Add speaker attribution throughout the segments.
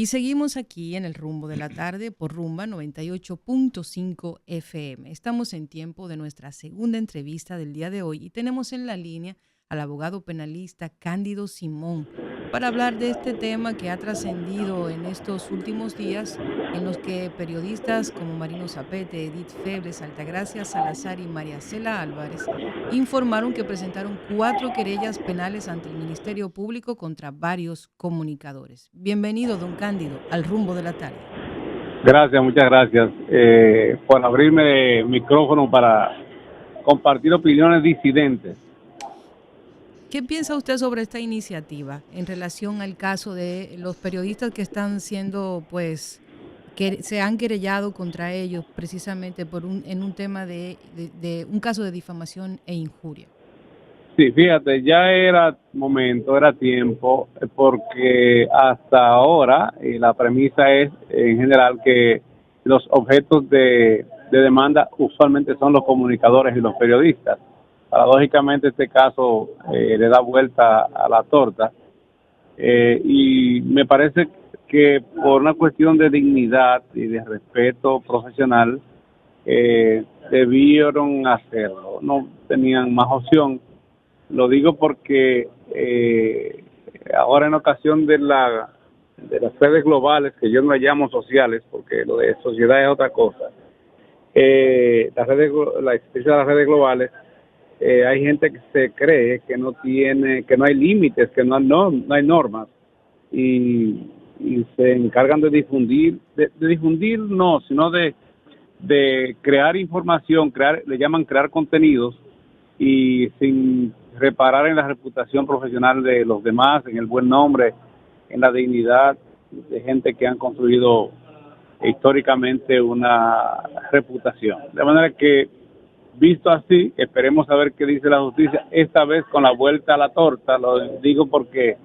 Speaker 1: Y seguimos aquí en el rumbo de la tarde por Rumba 98.5 FM. Estamos en tiempo de nuestra segunda entrevista del día de hoy y tenemos en la línea al abogado penalista Cándido Simón para hablar de este tema que ha trascendido en estos últimos días, en los que periodistas como Marino Zapete, Edith Febles, Altagracia Salazar y María Cela Álvarez informaron que presentaron 4 querellas penales ante el Ministerio Público contra varios comunicadores. Bienvenido, don Cándido, al rumbo de la tarde.
Speaker 2: Gracias, muchas gracias por abrirme el micrófono para compartir opiniones disidentes.
Speaker 1: ¿Qué piensa usted sobre esta iniciativa en relación al caso de los periodistas que están siendo, pues, que se han querellado contra ellos precisamente en un tema de un caso de difamación e injuria?
Speaker 2: Sí, fíjate, ya era momento, era tiempo, porque hasta ahora la premisa es en general que los objetos de demanda usualmente son los comunicadores y los periodistas. Paradójicamente este caso le da vuelta a la torta y me parece que por una cuestión de dignidad y de respeto profesional debieron hacerlo, no tenían más opción. Lo digo porque ahora en ocasión de las redes globales, que yo no las llamo sociales, porque lo de sociedad es otra cosa, la existencia de las redes globales, hay gente que se cree que no hay límites, que no hay normas, y se encargan de difundir, de difundir no, sino de crear información, le llaman crear contenidos, y sin reparar en la reputación profesional de los demás, en el buen nombre, en la dignidad de gente que han construido históricamente una reputación. De manera que, visto así, esperemos a ver qué dice la justicia, esta vez con la vuelta a la torta. Lo digo porque,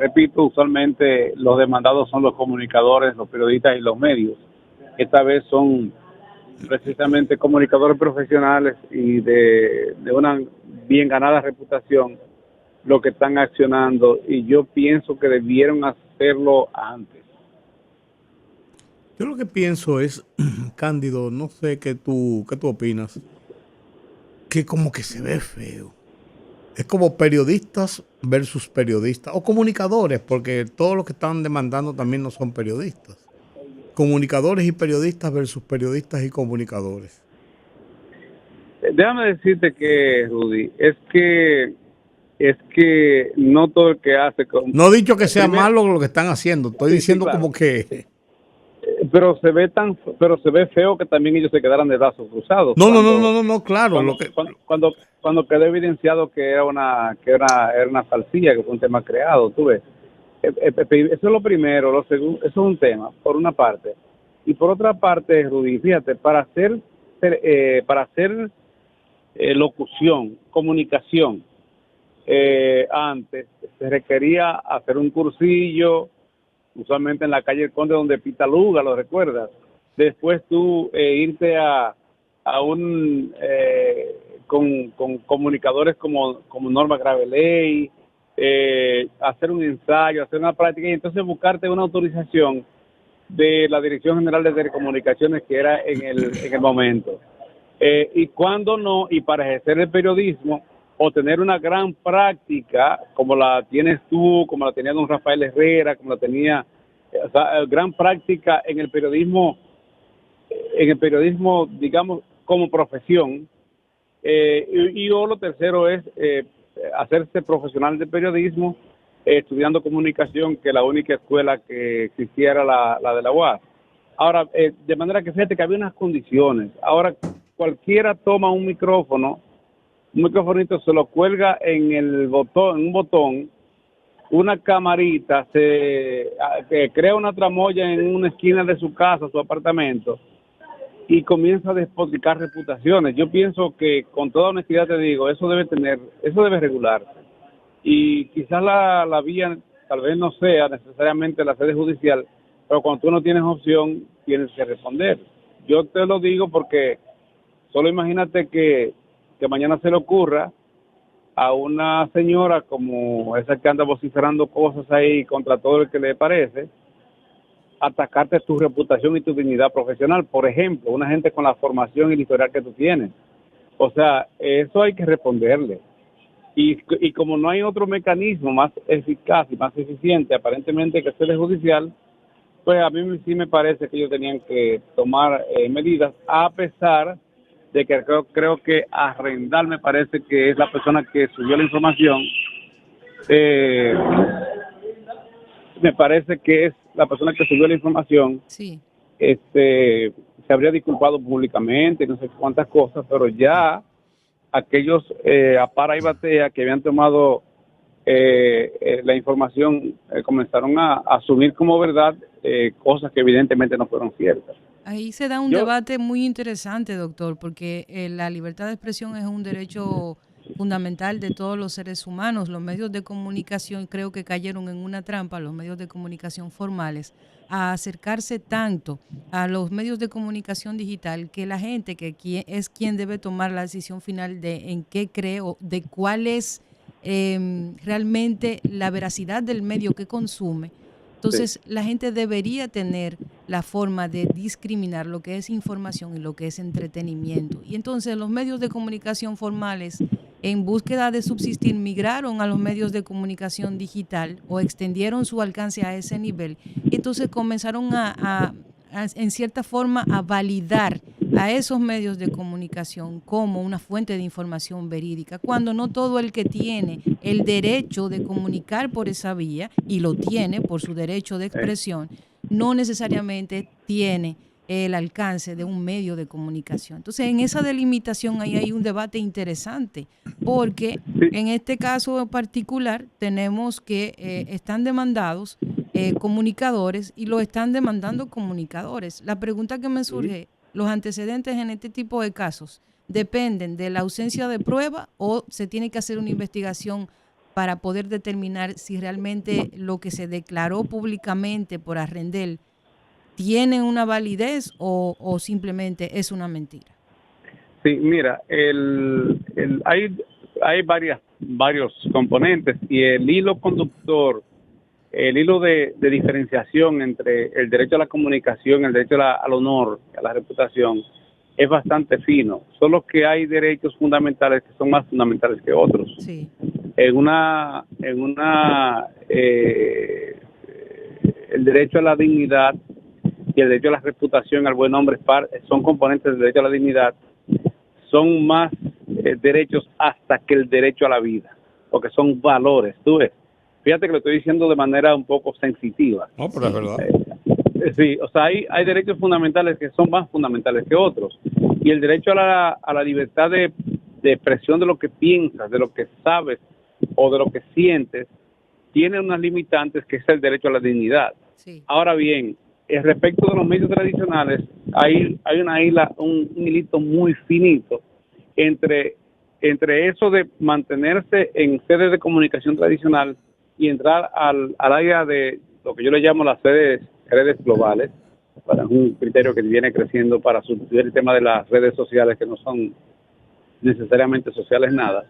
Speaker 2: repito, usualmente los demandados son los comunicadores, los periodistas y los medios. Esta vez son precisamente comunicadores profesionales y de una bien ganada reputación lo que están accionando, y yo pienso que debieron hacerlo antes.
Speaker 3: Yo lo que pienso es, Cándido, no sé qué tú opinas, que como que se ve feo. Es como periodistas versus periodistas, o comunicadores, porque todos los que están demandando también no son periodistas. Comunicadores y periodistas versus periodistas y comunicadores.
Speaker 2: Déjame decirte que, Rudy, es que no todo el que hace...
Speaker 3: No he dicho que sea malo lo que están haciendo, estoy diciendo claro, como que...
Speaker 2: Pero se ve feo que también ellos se quedaran de brazos cruzados.
Speaker 3: No, claro.
Speaker 2: Cuando quedó evidenciado que era una falsía, que fue un tema creado, tú ves. Eso es lo primero. Lo segundo, eso es un tema, por una parte. Y por otra parte, Rudy, fíjate, para hacer locución, comunicación, antes se requería hacer un cursillo, usualmente en la calle El Conde, donde Pita Luga, ¿lo recuerdas? Después tú irte a un con comunicadores como Norma Graveley, hacer un ensayo, hacer una práctica, y entonces buscarte una autorización de la Dirección General de Telecomunicaciones, que era en el momento. Y cuando no, y para ejercer el periodismo o tener una gran práctica como la tienes tú, como la tenía don Rafael Herrera, como la tenía, o sea, gran práctica en el periodismo, digamos, como profesión. Y lo tercero es hacerse profesional de periodismo, estudiando comunicación, que la única escuela que existía era la de la UAS. Ahora, de manera que fíjate que había unas condiciones. Ahora, cualquiera toma un microfonito, se lo cuelga en un botón, una camarita, que crea una tramoya en una esquina de su casa, su apartamento, y comienza a despotricar reputaciones. Yo pienso que, con toda honestidad te digo, eso debe regularse. Y quizás la vía tal vez no sea necesariamente la sede judicial, pero cuando tú no tienes opción, tienes que responder. Yo te lo digo porque solo imagínate que mañana se le ocurra a una señora como esa que anda vociferando cosas ahí contra todo el que le parece, atacarte tu reputación y tu dignidad profesional. Por ejemplo, una gente con la formación y el historial que tú tienes. O sea, eso hay que responderle. Y como no hay otro mecanismo más eficaz y más eficiente, aparentemente, que el Sede Judicial, pues a mí sí me parece que ellos tenían que tomar medidas, a pesar de que creo que Arrendal me parece que es la persona que subió la información. Me parece que es la persona que subió la información.
Speaker 1: Sí.
Speaker 2: Se habría disculpado públicamente, no sé cuántas cosas, pero ya aquellos a para y batea que habían tomado la información comenzaron a asumir como verdad cosas que evidentemente no fueron ciertas.
Speaker 1: Ahí se da un debate muy interesante, doctor, porque la libertad de expresión es un derecho fundamental de todos los seres humanos. Los medios de comunicación creo que cayeron en una trampa, los medios de comunicación formales, a acercarse tanto a los medios de comunicación digital que la gente es quien debe tomar la decisión final de en qué cree o de cuál es realmente la veracidad del medio que consume. Entonces, la gente debería tener la forma de discriminar lo que es información y lo que es entretenimiento. Y entonces los medios de comunicación formales, en búsqueda de subsistir, migraron a los medios de comunicación digital o extendieron su alcance a ese nivel. Y entonces comenzaron en cierta forma, a validar a esos medios de comunicación como una fuente de información verídica, cuando no todo el que tiene el derecho de comunicar por esa vía, y lo tiene por su derecho de expresión, no necesariamente tiene el alcance de un medio de comunicación. Entonces, en esa delimitación ahí hay un debate interesante, porque en este caso particular tenemos que están demandados comunicadores y lo están demandando comunicadores. La pregunta que me surge, ¿los antecedentes en este tipo de casos dependen de la ausencia de prueba o se tiene que hacer una investigación para poder determinar si realmente lo que se declaró públicamente por Arrendel tiene una validez o simplemente es una mentira?
Speaker 2: Sí, mira, hay varios componentes y el hilo conductor, el hilo de diferenciación entre el derecho a la comunicación, el derecho al honor, a la reputación, es bastante fino. Solo que hay derechos fundamentales que son más fundamentales que otros.
Speaker 1: Sí.
Speaker 2: El derecho a la dignidad y el derecho a la reputación, al buen nombre, son componentes del derecho a la dignidad, son más derechos hasta que el derecho a la vida, porque son valores, tú ves. Fíjate que lo estoy diciendo de manera un poco sensitiva.
Speaker 3: No, pero es verdad.
Speaker 2: Sí, o sea, hay derechos fundamentales que son más fundamentales que otros. Y el derecho a la libertad de expresión de lo que piensas, de lo que sabes o de lo que sientes, tiene unas limitantes que es el derecho a la dignidad.
Speaker 1: Sí.
Speaker 2: Ahora bien, respecto de los medios tradicionales, hay un hilito muy finito entre eso de mantenerse en sedes de comunicación tradicional y entrar al área de lo que yo le llamo las redes globales, para un criterio que viene creciendo para sustituir el tema de las redes sociales que no son necesariamente sociales nada.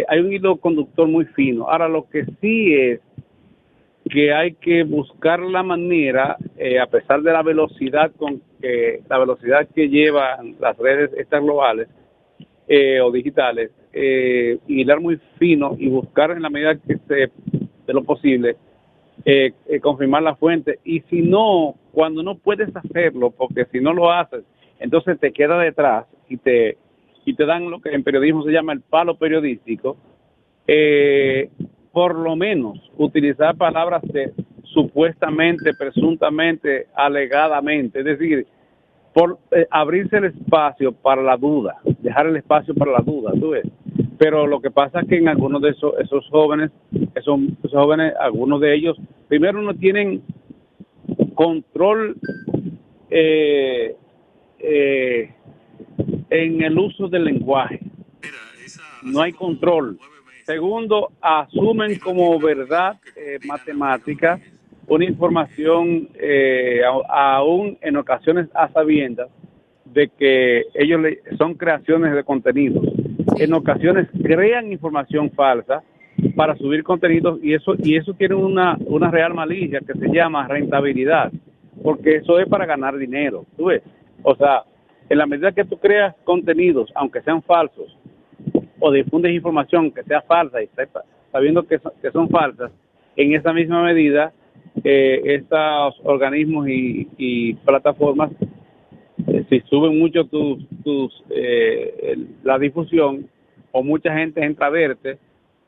Speaker 2: Hay un hilo conductor muy fino. Ahora, lo que sí es que hay que buscar la manera, a pesar de la velocidad que llevan las redes estas globales o digitales, hilar muy fino y buscar en la medida de lo posible confirmar la fuente. Y si no, cuando no puedes hacerlo, porque si no lo haces, entonces te queda detrás y te dan lo que en periodismo se llama el palo periodístico. Por lo menos utilizar palabras de supuestamente, presuntamente, alegadamente, es decir, por abrirse el espacio para la duda, dejar el espacio para la duda, ¿tú ves? Pero lo que pasa es que en algunos de esos jóvenes, algunos de ellos, primero no tienen control en el uso del lenguaje, no hay control. Segundo, asumen como verdad matemática una información aún en ocasiones a sabiendas de que ellos son creaciones de contenidos. En ocasiones crean información falsa para subir contenidos, y eso tiene una real malicia que se llama rentabilidad, porque eso es para ganar dinero, ¿tú ves? O sea, en la medida que tú creas contenidos, aunque sean falsos, o difundes información que sea falsa y sabiendo que son falsas, en esa misma medida, estos organismos y plataformas, si suben mucho la difusión, o mucha gente entra a verte,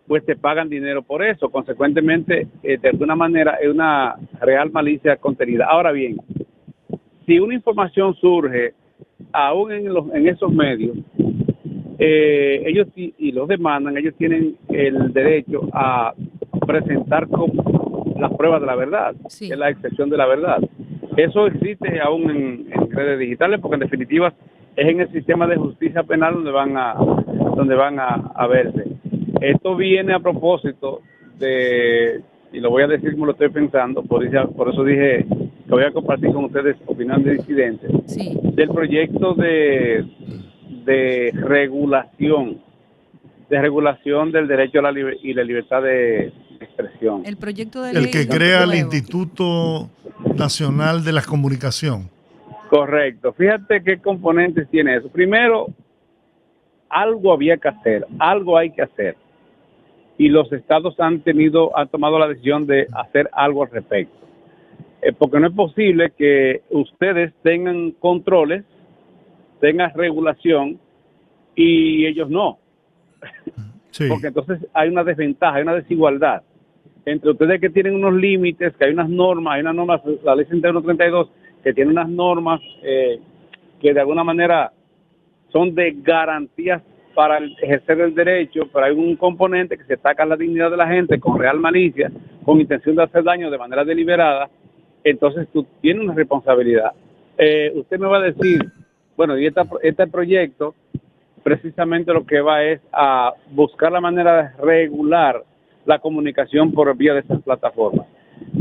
Speaker 2: pues te pagan dinero por eso. Consecuentemente, de alguna manera, es una real malicia contenida. Ahora bien, si una información surge, aún en esos medios, ellos y los demandan, ellos tienen el derecho a presentar como las pruebas de la verdad,
Speaker 1: Sí.
Speaker 2: que es la excepción de la verdad. Eso existe aún en redes digitales, porque en definitiva es en el sistema de justicia penal donde van a verse. Esto viene a propósito de, y lo voy a decir como lo estoy pensando, por eso dije que voy a compartir con ustedes opinión de disidentes,
Speaker 1: Sí.
Speaker 2: del proyecto de regulación del derecho a y la libertad de expresión.
Speaker 1: El proyecto de
Speaker 4: El
Speaker 1: ley
Speaker 4: que crea el
Speaker 1: nuevo.
Speaker 4: Instituto Nacional de la Comunicación.
Speaker 2: Correcto. Fíjate qué componentes tiene eso. Primero, algo había que hacer, algo hay que hacer. Y los estados han tomado la decisión de hacer algo al respecto. Porque no es posible que ustedes tengan controles, tengan regulación y ellos no.
Speaker 4: Sí.
Speaker 2: Porque entonces hay una desventaja, hay una desigualdad entre ustedes, que tienen unos límites, que hay unas normas, la ley 6132, que tiene unas normas que de alguna manera son de garantías para ejercer el derecho, pero hay un componente que se ataca la dignidad de la gente con real malicia, con intención de hacer daño de manera deliberada. Entonces tú tienes una responsabilidad. Usted me va a decir, bueno, y este proyecto precisamente lo que va es a buscar la manera de regular la comunicación por vía de esas plataformas.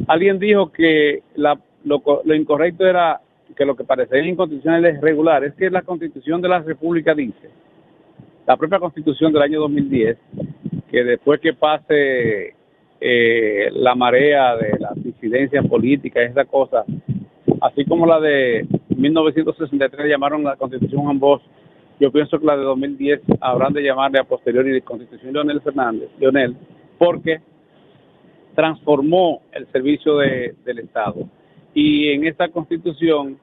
Speaker 2: Alguien dijo que lo incorrecto era que lo que parecería inconstitucional es regular. Es que la Constitución de la República dice, la propia Constitución del año 2010, que después que pase la marea de las disidencias políticas, esa cosa, así como la de 1963 llamaron la Constitución Juan Bosch, yo pienso que la de 2010 habrán de llamarle a posteriori de Constitución Leonel, porque transformó el servicio del Estado. Y en esta Constitución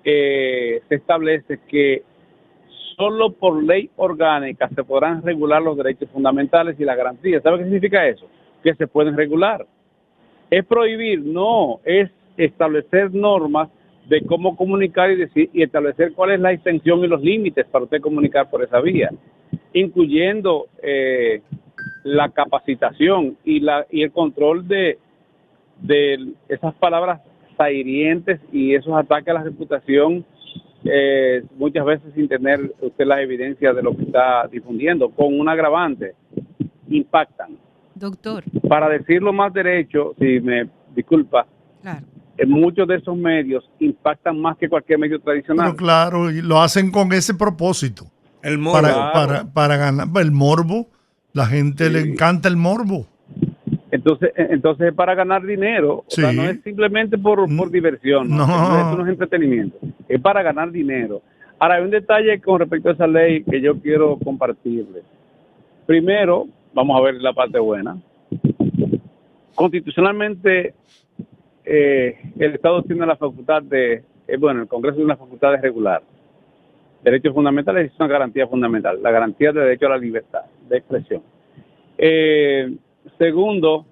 Speaker 2: se establece que solo por ley orgánica se podrán regular los derechos fundamentales y las garantías. ¿Sabe qué significa eso? Que se pueden regular. ¿Es prohibir? No, es establecer normas de cómo comunicar y establecer cuál es la extensión y los límites para usted comunicar por esa vía, incluyendo la capacitación y el control de esas palabras hirientes y esos ataques a la reputación, muchas veces sin tener usted las evidencias de lo que está difundiendo, con un agravante, impactan.
Speaker 1: Doctor.
Speaker 2: Para decirlo más derecho, si me disculpa,
Speaker 1: Claro.
Speaker 2: Muchos de esos medios impactan más que cualquier medio tradicional.
Speaker 4: Pero claro, y lo hacen con ese propósito.
Speaker 3: El morbo.
Speaker 4: Para ganar el morbo. La gente le encanta el morbo.
Speaker 2: Entonces es para ganar dinero. O sea, no es simplemente por diversión.
Speaker 4: No.
Speaker 2: Eso no es entretenimiento. Es para ganar dinero. Ahora, hay un detalle con respecto a esa ley que yo quiero compartirles. Primero, vamos a ver la parte buena. Constitucionalmente, el Estado tiene la facultad el Congreso tiene la facultad de regular derechos fundamentales. Es una garantía fundamental, la garantía de derecho a la libertad de expresión. Segundo,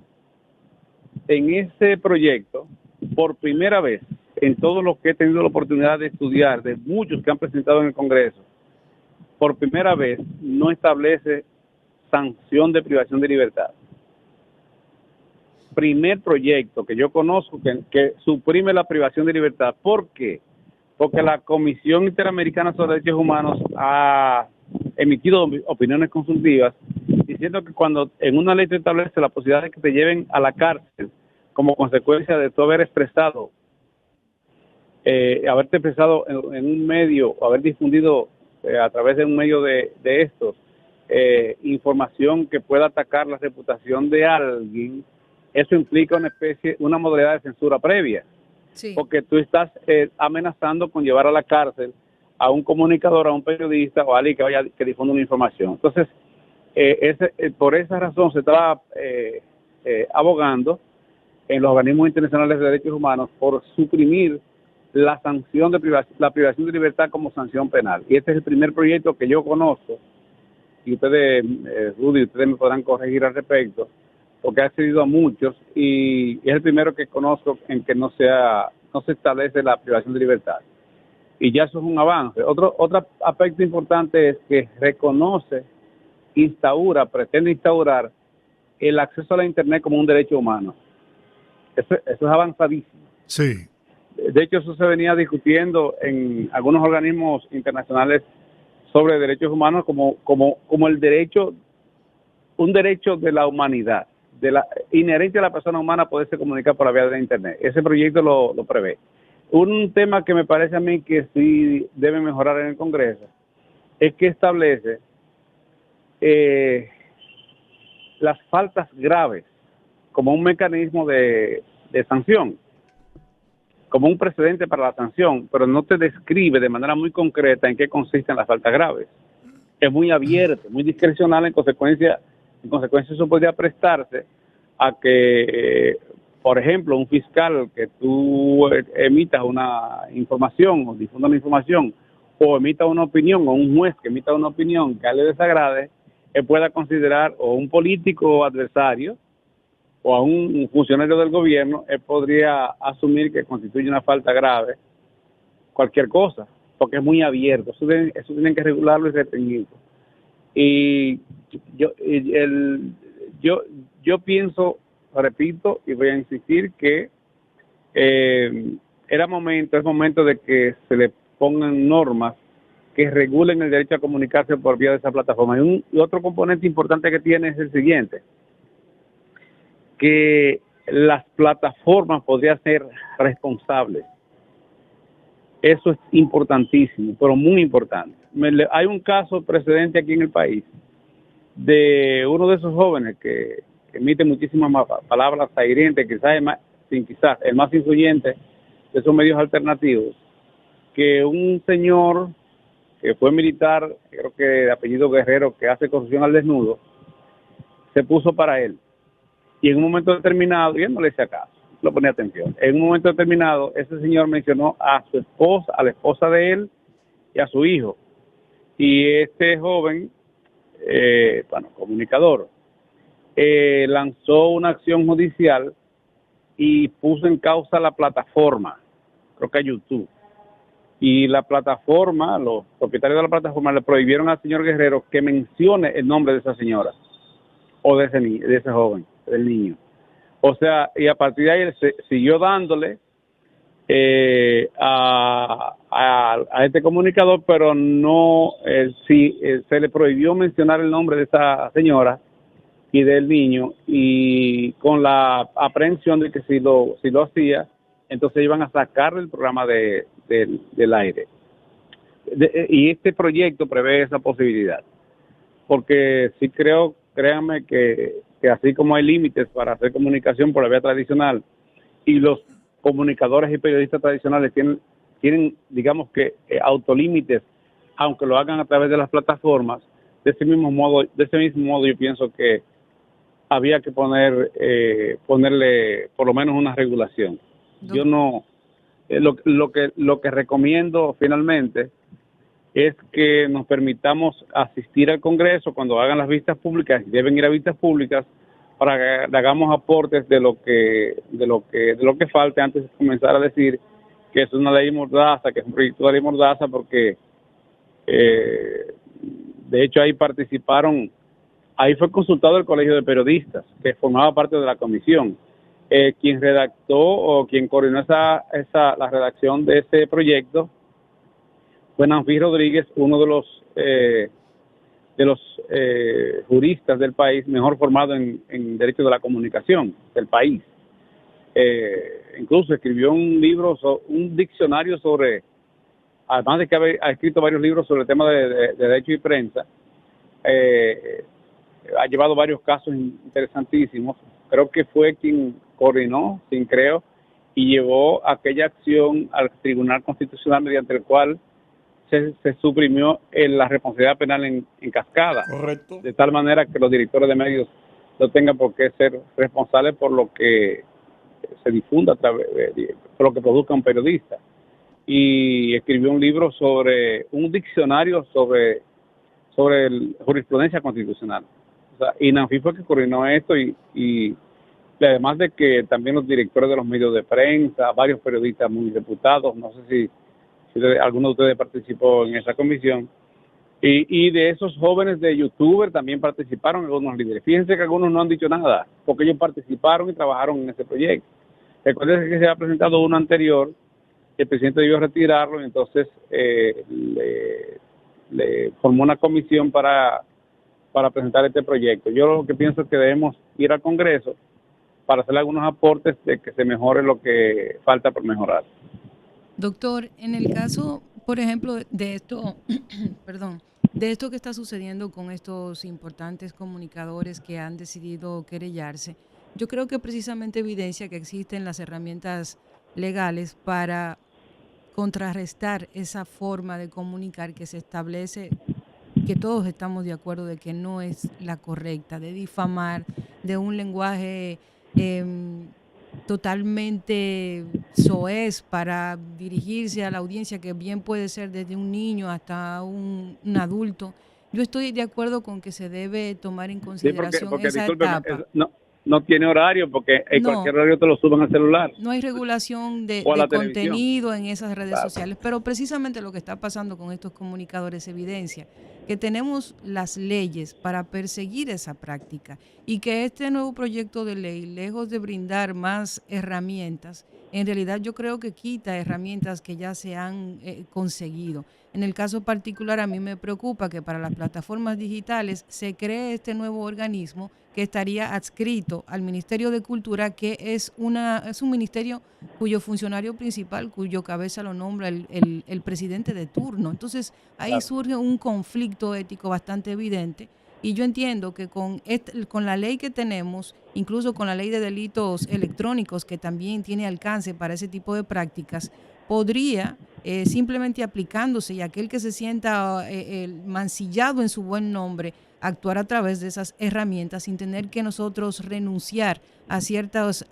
Speaker 2: en ese proyecto, por primera vez, en todos los que he tenido la oportunidad de estudiar, de muchos que han presentado en el Congreso, por primera vez no establece sanción de privación de libertad. Primer proyecto que yo conozco que suprime la privación de libertad. ¿Por qué? Porque la Comisión Interamericana sobre Derechos Humanos ha emitido opiniones consultivas diciendo que cuando en una ley se establece la posibilidad de que te lleven a la cárcel como consecuencia de tu haberte expresado en un medio o haber difundido a través de un medio de estos información que pueda atacar la reputación de alguien, eso implica una modalidad de censura previa,
Speaker 1: Sí.
Speaker 2: porque tú estás amenazando con llevar a la cárcel a un comunicador, a un periodista o a alguien que difunda una información. Entonces, por esa razón se estaba abogando en los organismos internacionales de derechos humanos por suprimir la sanción la privación de libertad como sanción penal. Y este es el primer proyecto que yo conozco, y ustedes, Rudy, ustedes me podrán corregir al respecto, porque ha accedido a muchos, y es el primero que conozco en que no se establece la privación de libertad. Y ya eso es un avance. Otro aspecto importante es que pretende instaurar el acceso a la Internet como un derecho humano. Eso es avanzadísimo.
Speaker 4: Sí.
Speaker 2: De hecho, eso se venía discutiendo en algunos organismos internacionales sobre derechos humanos como el derecho, un derecho de la humanidad, inherente a la persona humana poderse comunicar por la vía de la Internet. Ese proyecto lo prevé. Un tema que me parece a mí que sí debe mejorar en el Congreso es que establece las faltas graves como un mecanismo de sanción, como un precedente para la sanción, pero no te describe de manera muy concreta en qué consisten las faltas graves. Es muy abierto, muy discrecional, en consecuencia eso podría prestarse a que, por ejemplo, un fiscal que tú emitas una información o difunda una información o emita una opinión, o un juez que emita una opinión que a él le desagrade, él pueda considerar o un político adversario o a un funcionario del gobierno, él podría asumir que constituye una falta grave cualquier cosa, porque es muy abierto. Eso tienen que regularlo y restringirlo. Y yo pienso, repito, y voy a insistir que es momento de que se le pongan normas que regulen el derecho a comunicarse por vía de esa plataforma. Y otro componente importante que tiene es el siguiente, que las plataformas podrían ser responsables. Eso es importantísimo, pero muy importante. Hay un caso precedente aquí en el país de uno de esos jóvenes que emite muchísimas palabras hirientes, quizás el más influyente de esos medios alternativos, que un señor que fue militar, creo que de apellido Guerrero, que hace corrupción al desnudo, se puso para él. Y en un momento determinado, y él no le hacía caso, no ponía atención. En un momento determinado, ese señor mencionó a su esposa, a la esposa de él y a su hijo. Y este joven, comunicador, lanzó una acción judicial y puso en causa la plataforma, creo que a YouTube. Y la plataforma, los propietarios de la plataforma le prohibieron al señor Guerrero que mencione el nombre de esa señora o de ese joven, del niño. O sea, y a partir de ahí él siguió dándole a este comunicador, pero no, se le prohibió mencionar el nombre de esa señora y del niño, y con la aprehensión de que si lo hacía, entonces iban a sacarle el programa del aire. Y este proyecto prevé esa posibilidad, porque sí créanme que así como hay límites para hacer comunicación por la vía tradicional, y los comunicadores y periodistas tradicionales tienen digamos que autolímites, aunque lo hagan a través de las plataformas, de ese mismo modo yo pienso que había que ponerle por lo menos una regulación. Yo no, lo que recomiendo finalmente es que nos permitamos asistir al Congreso cuando hagan las vistas públicas, deben ir a vistas públicas, para que hagamos aportes de lo que falte antes de comenzar a decir que es una ley mordaza, que es un proyecto de ley mordaza, porque de hecho ahí fue consultado el Colegio de Periodistas, que formaba parte de la comisión. Quien redactó o quien coordinó la redacción de ese proyecto fue Nanfi Rodríguez, uno de los juristas del país mejor formado en derecho de la comunicación del país. Incluso escribió un diccionario sobre, además de que ha escrito varios libros sobre el tema de derecho y prensa, ha llevado varios casos interesantísimos. Creo que fue quien coordinó, sin creo, y llevó aquella acción al Tribunal Constitucional mediante el cual se suprimió la responsabilidad penal en cascada.
Speaker 3: Correcto.
Speaker 2: De tal manera que los directores de medios no tengan por qué ser responsables por lo que se difunda, por lo que produzca un periodista. Y escribió un libro sobre un diccionario sobre jurisprudencia constitucional. O sea, INANFI fue que coordinó esto y además de que también los directores de los medios de prensa, varios periodistas muy reputados, no sé si alguno de ustedes participó en esa comisión, y de esos jóvenes de youtuber también participaron algunos líderes. Fíjense que algunos no han dicho nada, porque ellos participaron y trabajaron en ese proyecto. Recuerden que se ha presentado uno anterior, el presidente debió retirarlo, y entonces le formó una comisión para presentar este proyecto. Yo lo que pienso es que debemos ir al Congreso para hacer algunos aportes de que se mejore lo que falta por mejorar.
Speaker 1: Doctor, en el caso, por ejemplo, de esto, perdón, de esto que está sucediendo con estos importantes comunicadores que han decidido querellarse, yo creo que precisamente evidencia que existen las herramientas legales para contrarrestar esa forma de comunicar que se establece, que todos estamos de acuerdo de que no es la correcta, de difamar, de un lenguaje totalmente soez para dirigirse a la audiencia, que bien puede ser desde un niño hasta un adulto. Yo estoy de acuerdo con que se debe tomar en consideración
Speaker 2: porque
Speaker 1: esa
Speaker 2: discúlpeme,
Speaker 1: etapa.
Speaker 2: no tiene horario, porque en cualquier horario te lo suben al celular.
Speaker 1: No hay regulación de contenido en esas redes sociales, pero precisamente lo que está pasando con estos comunicadores evidencia que tenemos las leyes para perseguir esa práctica y que este nuevo proyecto de ley, lejos de brindar más herramientas, en realidad yo creo que quita herramientas que ya se han conseguido. En el caso particular, a mí me preocupa que para las plataformas digitales se cree este nuevo organismo que estaría adscrito al Ministerio de Cultura, que es un ministerio cuyo funcionario principal, cuyo cabeza lo nombra el presidente de turno. Entonces, ahí surge un conflicto ético bastante evidente. Y yo entiendo que con la ley que tenemos, incluso con la ley de delitos electrónicos, que también tiene alcance para ese tipo de prácticas, podría simplemente aplicándose, y aquel que se sienta mancillado en su buen nombre, actuar a través de esas herramientas sin tener que nosotros renunciar a ciertas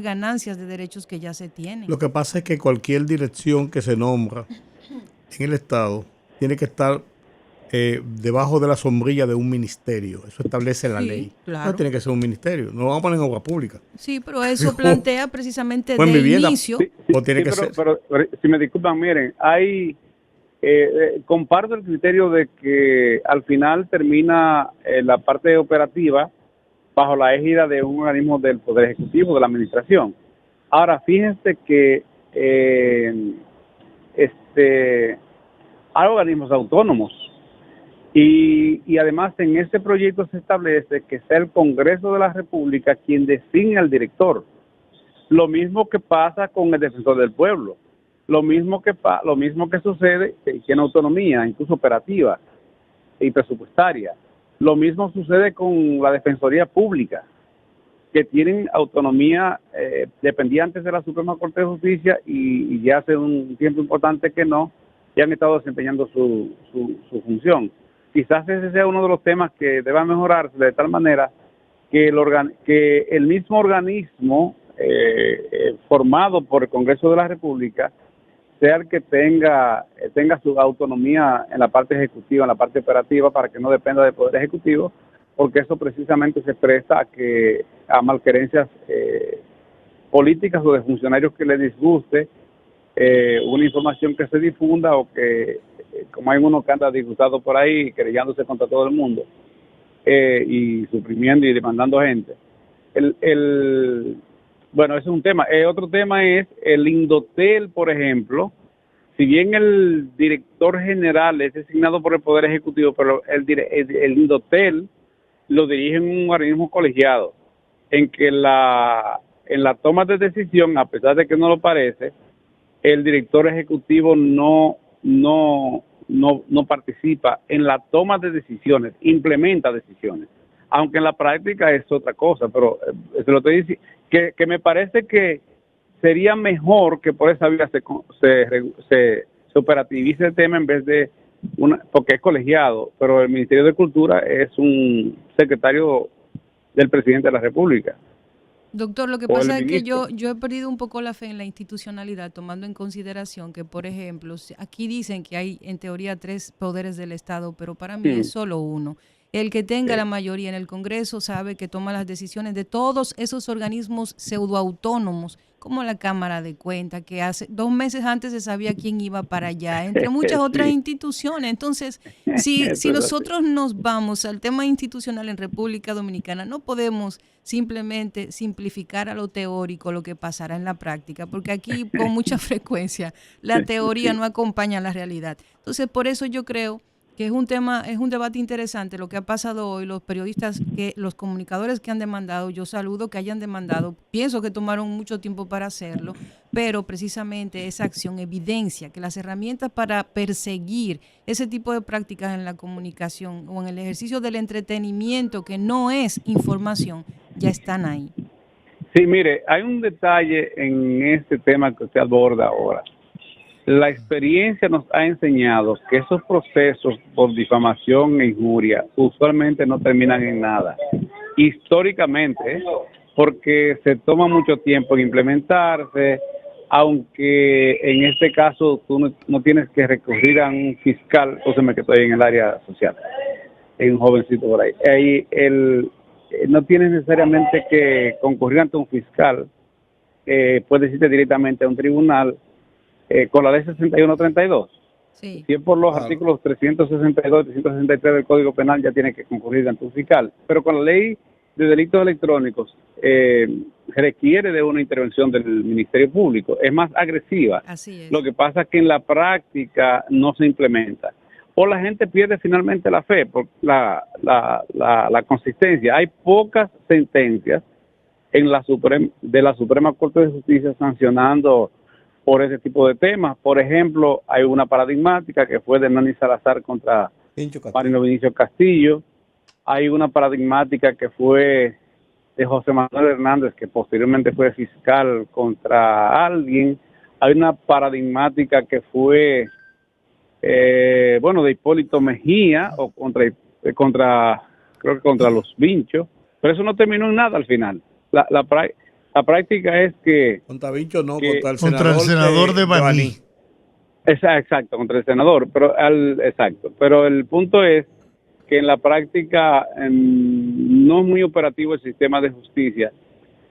Speaker 1: ganancias de derechos que ya se tienen.
Speaker 3: Lo que pasa es que cualquier dirección que se nombra en el Estado tiene que estar debajo de la sombrilla de un ministerio. Eso establece la ley.
Speaker 1: Claro.
Speaker 3: No tiene que ser un ministerio. No lo vamos a poner en obra pública.
Speaker 1: Sí, pero eso plantea precisamente
Speaker 3: de
Speaker 1: vivienda, inicio.
Speaker 2: Pero si me disculpan, miren, hay comparto el criterio de que al final termina la parte operativa bajo la égida de un organismo del Poder Ejecutivo, de la Administración. Ahora, fíjense que hay organismos autónomos y además en este proyecto se establece que sea el Congreso de la República quien designe al director. Lo mismo que pasa con el Defensor del Pueblo. Lo mismo que sucede, que tiene autonomía, incluso operativa y presupuestaria. Lo mismo sucede con la Defensoría Pública, que tienen autonomía dependientes de la Suprema Corte de Justicia y ya hace un tiempo importante que no, ya han estado desempeñando su función. Quizás ese sea uno de los temas que deba mejorarse de tal manera que el mismo organismo formado por el Congreso de la República sea el que tenga su autonomía en la parte ejecutiva, en la parte operativa, para que no dependa del Poder Ejecutivo, porque eso precisamente se presta a malquerencias políticas o de funcionarios que les disguste una información que se difunda o que, como hay uno que anda disgustado por ahí, querellándose contra todo el mundo y suprimiendo y demandando gente. Bueno, ese es un tema. Otro tema es el Indotel, por ejemplo. Si bien el director general es designado por el Poder Ejecutivo, pero el Indotel lo dirige un organismo colegiado, en que en la toma de decisión, a pesar de que no lo parece, el director ejecutivo no no participa en la toma de decisiones, implementa decisiones. Aunque en la práctica es otra cosa, pero se lo estoy diciendo, que me parece que sería mejor que por esa vía se operativice el tema en vez de porque es colegiado, pero el Ministerio de Cultura es un secretario del presidente de la República.
Speaker 1: Doctor, lo que pasa es que yo he perdido un poco la fe en la institucionalidad, tomando en consideración que, por ejemplo, aquí dicen que hay en teoría 3 poderes del Estado, pero para mí es solo uno. El que tenga la mayoría en el Congreso sabe que toma las decisiones de todos esos organismos pseudoautónomos, como la Cámara de Cuentas, que hace 2 meses antes se sabía quién iba para allá, entre muchas otras instituciones. Entonces, si nosotros nos vamos al tema institucional en República Dominicana, no podemos simplemente simplificar a lo teórico lo que pasará en la práctica, porque aquí con mucha frecuencia la teoría no acompaña a la realidad. Entonces, por eso yo creo que es un debate interesante lo que ha pasado hoy, los periodistas, los comunicadores que han demandado, yo saludo que hayan demandado, pienso que tomaron mucho tiempo para hacerlo, pero precisamente esa acción evidencia que las herramientas para perseguir ese tipo de prácticas en la comunicación o en el ejercicio del entretenimiento que no es información, ya están ahí.
Speaker 2: Sí, mire, hay un detalle en este tema que usted aborda ahora. La experiencia nos ha enseñado que esos procesos por difamación e injuria usualmente no terminan en nada. Históricamente, porque se toma mucho tiempo en implementarse, aunque en este caso tú no tienes que recurrir a un fiscal, me que estoy en el área social, hay un jovencito por ahí. No tienes necesariamente que concurrir ante un fiscal, puedes irte directamente a un tribunal, con la ley 6132. Sí. Si es por los artículos 362 y 363 del Código Penal, ya tiene que concurrir ante un fiscal. Pero con la ley de delitos electrónicos, requiere de una intervención del Ministerio Público. Es más agresiva.
Speaker 1: Así es.
Speaker 2: Lo que pasa es que en la práctica no se implementa. O la gente pierde finalmente la fe por la consistencia. Hay pocas sentencias en de la Suprema Corte de Justicia sancionando por ese tipo de temas. Por ejemplo, hay una paradigmática que fue de Nani Salazar contra Marino Vinicio Castillo. Hay una paradigmática que fue de José Manuel Hernández, que posteriormente fue fiscal contra alguien. Hay una paradigmática que fue, de Hipólito Mejía, o contra los Vinchos, pero eso no terminó en nada al final. La práctica es que...
Speaker 3: Contra Vincho no,
Speaker 4: contra el senador de Baní.
Speaker 2: Exacto, contra el senador. Pero el punto es que en la práctica no es muy operativo el sistema de justicia.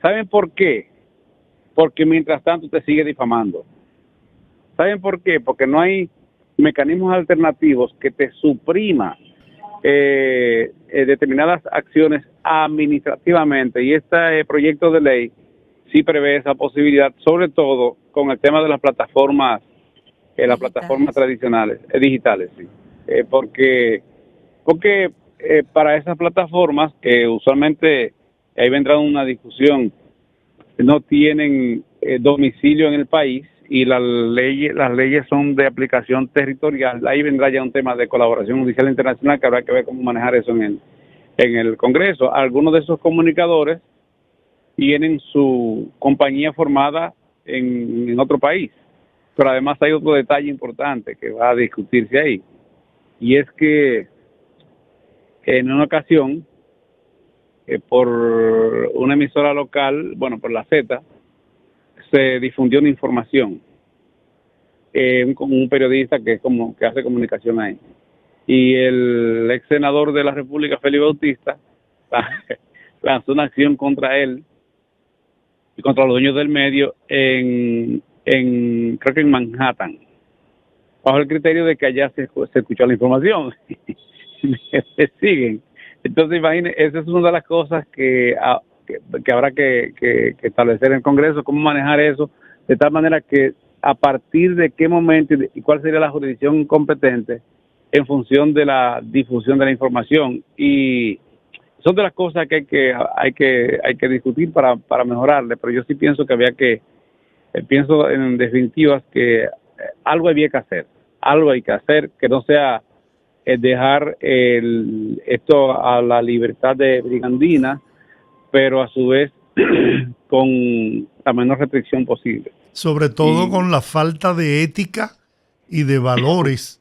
Speaker 2: ¿Saben por qué? Porque mientras tanto te sigue difamando. ¿Saben por qué? Porque no hay mecanismos alternativos que te suprima determinadas acciones administrativamente. Y este proyecto de ley sí prevé esa posibilidad, sobre todo con el tema de las plataformas, las plataformas tradicionales, digitales, sí. Porque para esas plataformas, que usualmente, ahí vendrá una discusión, no tienen domicilio en el país y las leyes son de aplicación territorial, ahí vendrá ya un tema de colaboración judicial internacional que habrá que ver cómo manejar eso en el Congreso. Algunos de esos comunicadores tienen su compañía formada en otro país. Pero además hay otro detalle importante que va a discutirse ahí. Y es que en una ocasión, por una emisora local, por la Z, se difundió una información. Un periodista que hace comunicación ahí. Y el ex senador de la República, Félix Bautista, lanzó una acción contra él y contra los dueños del medio creo que en Manhattan, bajo el criterio de que allá se escuchó la información. Me siguen. Entonces, imagínense, esa es una de las cosas que habrá que establecer en el Congreso, cómo manejar eso, de tal manera que a partir de qué momento y cuál sería la jurisdicción competente en función de la difusión de la información. Y son de las cosas que hay que discutir para mejorarle, pero yo sí pienso que pienso en definitivas que algo había que hacer. algo hay que hacer, que no sea dejar esto a la libertad de brigandina, pero a su vez con la menor restricción posible.
Speaker 4: Sobre todo con la falta de ética y de valores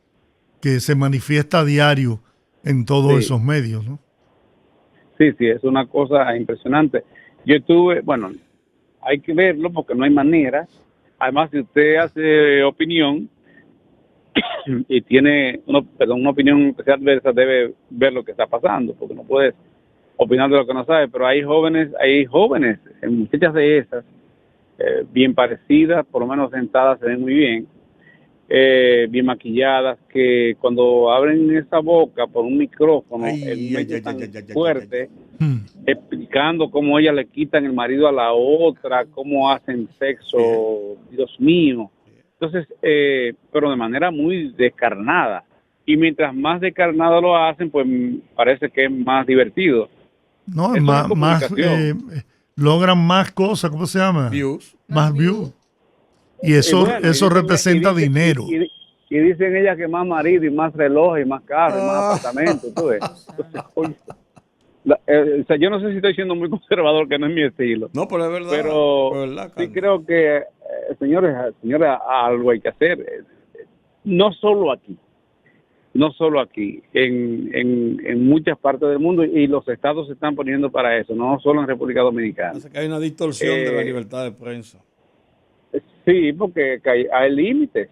Speaker 4: que se manifiesta a diario en todos
Speaker 2: Sí.
Speaker 4: esos medios, ¿no?
Speaker 2: Sí, es una cosa impresionante. Yo estuve, bueno, hay que verlo porque no hay manera. Además, si usted hace opinión y tiene una opinión adversa, debe ver lo que está pasando, porque no puedes opinar de lo que no sabe. Pero hay jóvenes, muchachas de esas, bien parecidas, por lo menos sentadas, se ven muy bien, bien maquilladas, que cuando abren esa boca por un micrófono, el medio tan fuerte, explicando cómo ellas le quitan el marido a la otra, cómo hacen sexo, Dios mío. Entonces, pero de manera muy descarnada. Y mientras más descarnado lo hacen, pues parece que es más divertido.
Speaker 4: No,
Speaker 2: Eso
Speaker 4: más,
Speaker 2: es comunicación.
Speaker 4: logran más cosas, ¿cómo se llama?
Speaker 3: Views.
Speaker 4: Más views. Y eso,
Speaker 2: bueno,
Speaker 4: eso
Speaker 2: dicen-
Speaker 4: representa
Speaker 2: dicen-
Speaker 4: dinero.
Speaker 2: y dicen ellas que más marido y más reloj y más carro y más apartamento, tú ves. Entonces, oye, o sea, yo no sé si estoy siendo muy conservador, que no es mi estilo.
Speaker 3: No, pero es verdad.
Speaker 2: Pero
Speaker 3: es verdad,
Speaker 2: sí
Speaker 3: Candy.
Speaker 2: creo que, señores, algo hay que hacer. No solo aquí, en muchas partes del mundo, y los estados se están poniendo para eso, no solo en República Dominicana.
Speaker 3: Parece que hay una distorsión de la libertad de prensa.
Speaker 2: Sí, porque hay límites.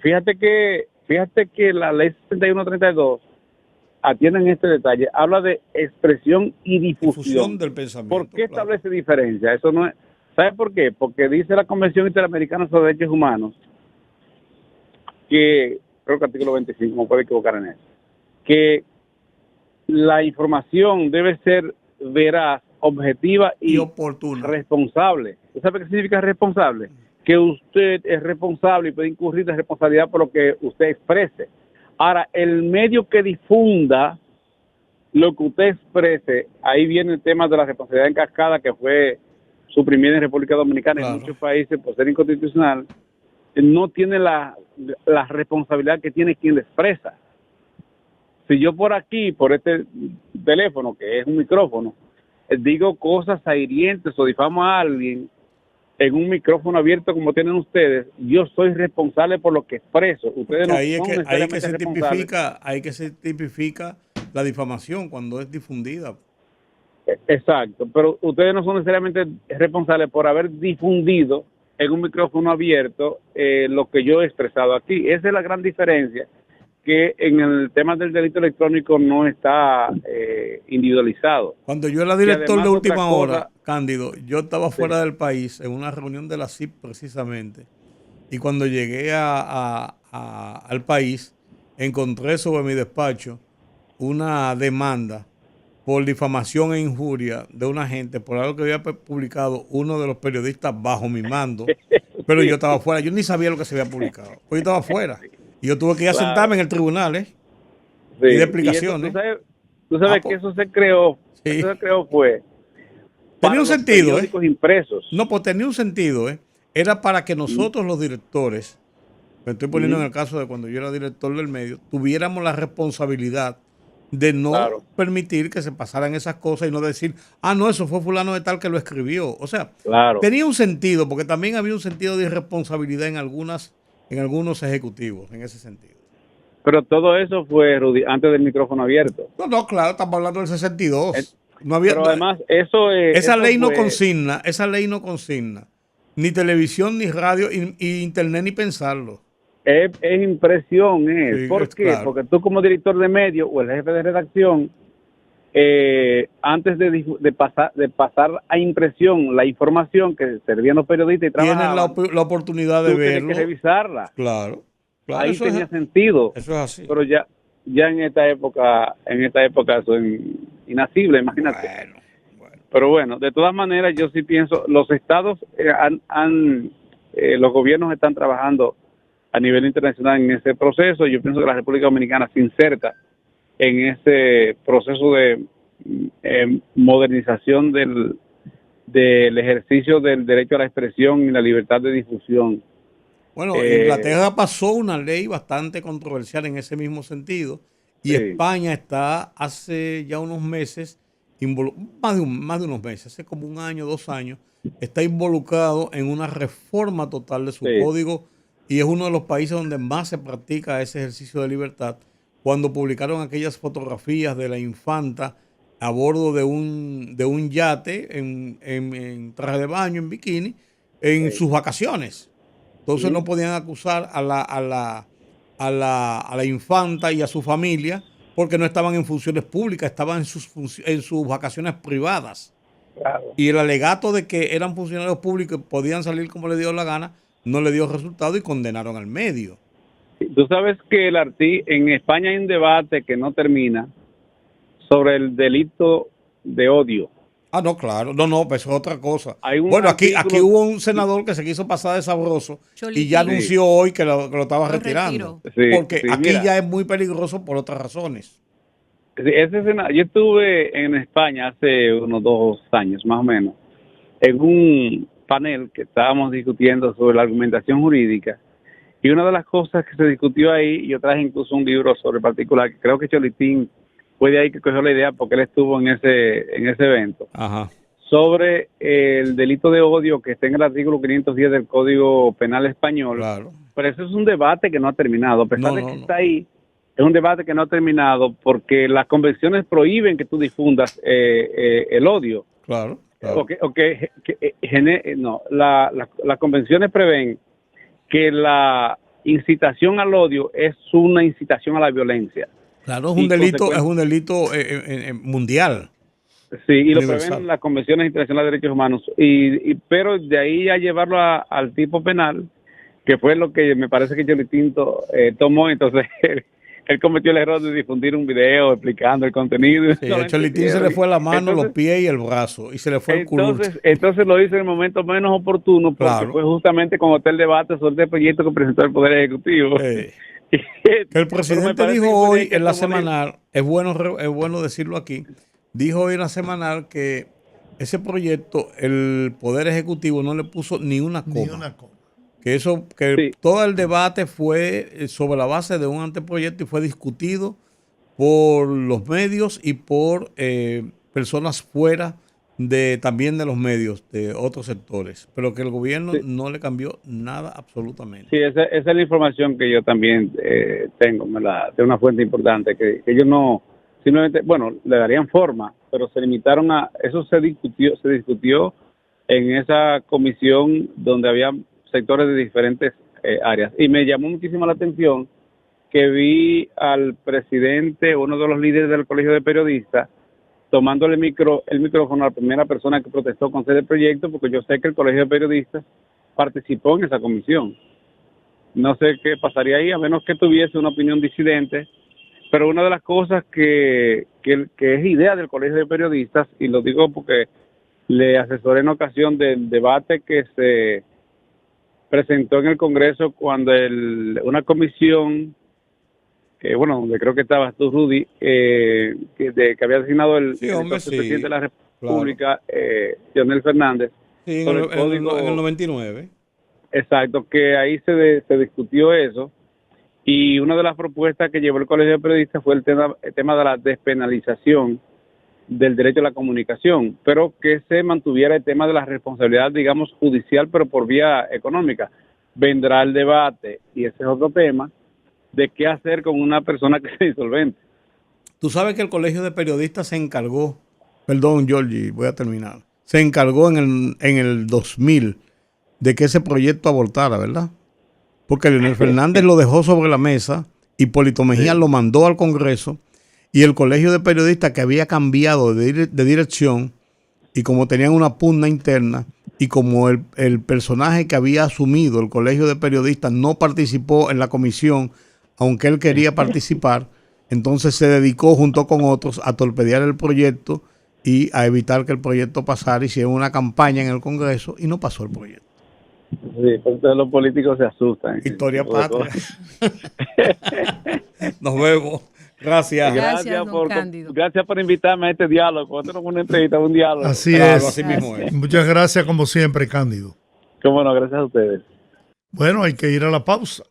Speaker 2: Fíjate que la ley 6132 atiende en este detalle, habla de expresión y difusión
Speaker 3: del pensamiento.
Speaker 2: ¿Por qué
Speaker 3: claro.
Speaker 2: establece diferencia? Eso no es. ¿Sabe por qué? Porque dice la Convención Interamericana sobre Derechos Humanos, que creo que artículo 25, no puedo equivocar en eso, que la información debe ser veraz, objetiva y
Speaker 3: oportuna.
Speaker 2: responsable. ¿Usted sabe qué significa responsable? Que usted es responsable y puede incurrir de responsabilidad por lo que usted exprese. Ahora, el medio que difunda lo que usted exprese, ahí viene el tema de la responsabilidad en cascada, que fue suprimida en República Dominicana y en muchos países por ser inconstitucional, no tiene la responsabilidad que tiene quien le expresa. Si yo por aquí, por este teléfono, que es un micrófono, digo cosas hirientes o difamo a alguien en un micrófono abierto como tienen ustedes, yo soy responsable por lo que expreso. Ustedes no
Speaker 3: ahí
Speaker 2: son
Speaker 3: es
Speaker 2: necesariamente
Speaker 3: que se
Speaker 2: responsables.
Speaker 3: ahí que se tipifica la difamación cuando es difundida.
Speaker 2: Exacto, pero ustedes no son necesariamente responsables por haber difundido en un micrófono abierto lo que yo he expresado aquí. Esa es la gran diferencia, que en el tema del delito electrónico no está individualizado.
Speaker 3: Cuando yo era director
Speaker 2: además,
Speaker 3: de última
Speaker 2: otra cosa-
Speaker 3: hora, Cándido, yo estaba fuera del país en una reunión de la CIP precisamente, y cuando llegué al país, encontré sobre mi despacho una demanda por difamación e injuria de una gente por algo que había publicado uno de los periodistas bajo mi mando, pero yo estaba fuera, yo ni sabía lo que se había publicado, pues yo estaba fuera, y yo tuve que ir a
Speaker 2: Claro.
Speaker 3: sentarme en el tribunal, y
Speaker 2: Sí,
Speaker 3: de
Speaker 2: y eso,
Speaker 3: explicaciones.
Speaker 2: tú sabes que eso se creó,
Speaker 3: Sí.
Speaker 2: eso se creó fue
Speaker 3: Tenía
Speaker 2: para
Speaker 3: un
Speaker 2: los
Speaker 3: sentido,
Speaker 2: periódicos impresos.
Speaker 3: No, pues tenía un sentido, Era para que nosotros los directores, me estoy poniendo en el caso de cuando yo era director del medio, tuviéramos la responsabilidad de no permitir que se pasaran esas cosas y no decir, no, eso fue fulano de tal que lo escribió. O sea, tenía un sentido, porque también había un sentido de irresponsabilidad en algunos ejecutivos, en ese sentido.
Speaker 2: Pero todo eso fue, Rudy, antes del micrófono abierto.
Speaker 3: No, claro, estamos hablando del 62. No había,
Speaker 2: pero además, eso es...
Speaker 3: esa
Speaker 2: eso
Speaker 3: ley no
Speaker 2: fue,
Speaker 3: consigna ni televisión, ni radio, y internet, ni pensarlo.
Speaker 2: Es impresión.
Speaker 3: Sí,
Speaker 2: ¿Por qué?
Speaker 3: claro.
Speaker 2: Porque tú como director de medio o el jefe de redacción, antes de pasar a impresión la información que servían los periodistas y trabajaban,
Speaker 3: tienen la oportunidad de
Speaker 2: tú tienes
Speaker 3: verlo.
Speaker 2: que revisarla.
Speaker 3: Claro.
Speaker 2: Ahí tenía sentido.
Speaker 3: Eso es así.
Speaker 2: Pero ya en esta época eso es inasible, imagínate.
Speaker 3: Bueno.
Speaker 2: Pero bueno, de todas maneras, yo sí pienso, los estados los gobiernos están trabajando a nivel internacional en ese proceso. Yo pienso que la República Dominicana se inserta en ese proceso de modernización del ejercicio del derecho a la expresión y la libertad de difusión
Speaker 3: Bueno, Inglaterra pasó una ley bastante controversial en ese mismo sentido y España está hace ya unos meses, más de unos meses, hace como un año, 2 años, está involucrado en una reforma total de su código y es uno de los países donde más se practica ese ejercicio de libertad. Cuando publicaron aquellas fotografías de la infanta a bordo de un yate en traje de baño, en bikini, en sus vacaciones. Entonces no podían acusar a la infanta y a su familia porque no estaban en funciones públicas, estaban en sus vacaciones privadas.
Speaker 2: Claro.
Speaker 3: Y el alegato de que eran funcionarios públicos y podían salir como les dio la gana, no le dio resultado y condenaron al medio.
Speaker 2: Tú sabes que en España hay un debate que no termina sobre el delito de odio.
Speaker 3: Ah, no, claro. No, pues es otra cosa.
Speaker 2: Bueno,
Speaker 3: aquí hubo un senador que se quiso pasar de sabroso y ya anunció hoy que lo estaba retirando. Porque aquí ya es muy peligroso por otras razones.
Speaker 2: Yo estuve en España hace unos 2 años, más o menos, en un panel que estábamos discutiendo sobre la argumentación jurídica. Y una de las cosas que se discutió ahí, yo traje incluso un libro sobre particular, que creo que Cholitín fue de ahí que cogió la idea porque él estuvo en ese evento.
Speaker 3: Ajá.
Speaker 2: Sobre el delito de odio que está en el artículo 510 del Código Penal Español.
Speaker 3: Claro.
Speaker 2: Pero eso es un debate que no ha terminado. A pesar de que está ahí, es un debate que no ha terminado porque las convenciones prohíben que tú difundas el odio.
Speaker 3: Claro.
Speaker 2: Las convenciones prevén que la incitación al odio es una incitación a la violencia.
Speaker 3: Claro, es un delito mundial.
Speaker 2: Sí, y lo prevén las convenciones internacionales de derechos humanos. Pero de ahí a llevarlo al tipo penal, que fue lo que me parece que Cholitín tomó, entonces él cometió el error de difundir un video explicando el contenido.
Speaker 3: Sí, a Cholitín se le fue la mano, los pies y el brazo, y se le fue el culo.
Speaker 2: Entonces lo hizo en el momento menos oportuno, porque fue justamente cuando está el debate sobre el proyecto que presentó el Poder Ejecutivo.
Speaker 3: Que el presidente dijo hoy en la semanal, es bueno decirlo aquí, dijo hoy en la semanal que ese proyecto el Poder Ejecutivo no le puso ni una coma. Todo el debate fue sobre la base de un anteproyecto y fue discutido por los medios y por personas fuera también de los medios, de otros sectores, pero que el gobierno no le cambió nada absolutamente.
Speaker 2: Sí, esa es la información que yo también tengo, de una fuente importante, que ellos no, simplemente, le darían forma, pero se limitaron eso se discutió en esa comisión donde había sectores de diferentes áreas, y me llamó muchísimo la atención que vi al presidente, uno de los líderes del Colegio de Periodistas, tomándole el micrófono a la primera persona que protestó contra el proyecto, porque yo sé que el Colegio de Periodistas participó en esa comisión. No sé qué pasaría ahí, a menos que tuviese una opinión disidente, pero una de las cosas que es idea del Colegio de Periodistas, y lo digo porque le asesoré en ocasión del debate que se presentó en el Congreso cuando una comisión donde creo que estabas tú, Rudy, que había designado el presidente de la República, Leonel Fernández.
Speaker 3: Sí, en el 99.
Speaker 2: Exacto, que ahí se discutió eso, y una de las propuestas que llevó el Colegio de Periodistas fue el tema de la despenalización del derecho a la comunicación, pero que se mantuviera el tema de la responsabilidad, digamos, judicial, pero por vía económica. Vendrá el debate, y ese es otro tema, de qué hacer con una persona que es insolvente.
Speaker 3: Tú sabes que el Colegio de Periodistas se encargó, perdón, Georgie, voy a terminar, se encargó en el 2000 de que ese proyecto abortara, ¿verdad? Porque Leonel Fernández lo dejó sobre la mesa, Hipólito Mejía lo mandó al Congreso, y el Colegio de Periodistas, que había cambiado de dirección, y como tenían una pugna interna, y como el personaje que había asumido el Colegio de Periodistas no participó en la comisión, aunque él quería participar, entonces se dedicó junto con otros a torpedear el proyecto y a evitar que el proyecto pasara. Hicieron una campaña en el Congreso y no pasó el proyecto.
Speaker 2: Sí, entonces los políticos se asustan.
Speaker 3: Historia patria. Nos vemos. Gracias.
Speaker 2: Gracias por invitarme a este diálogo. Esto no es una entrevista, es un diálogo.
Speaker 4: Así es. Así mismo es. Muchas gracias como siempre, Cándido.
Speaker 2: Cómo no, gracias a ustedes.
Speaker 4: Bueno, hay que ir a la pausa.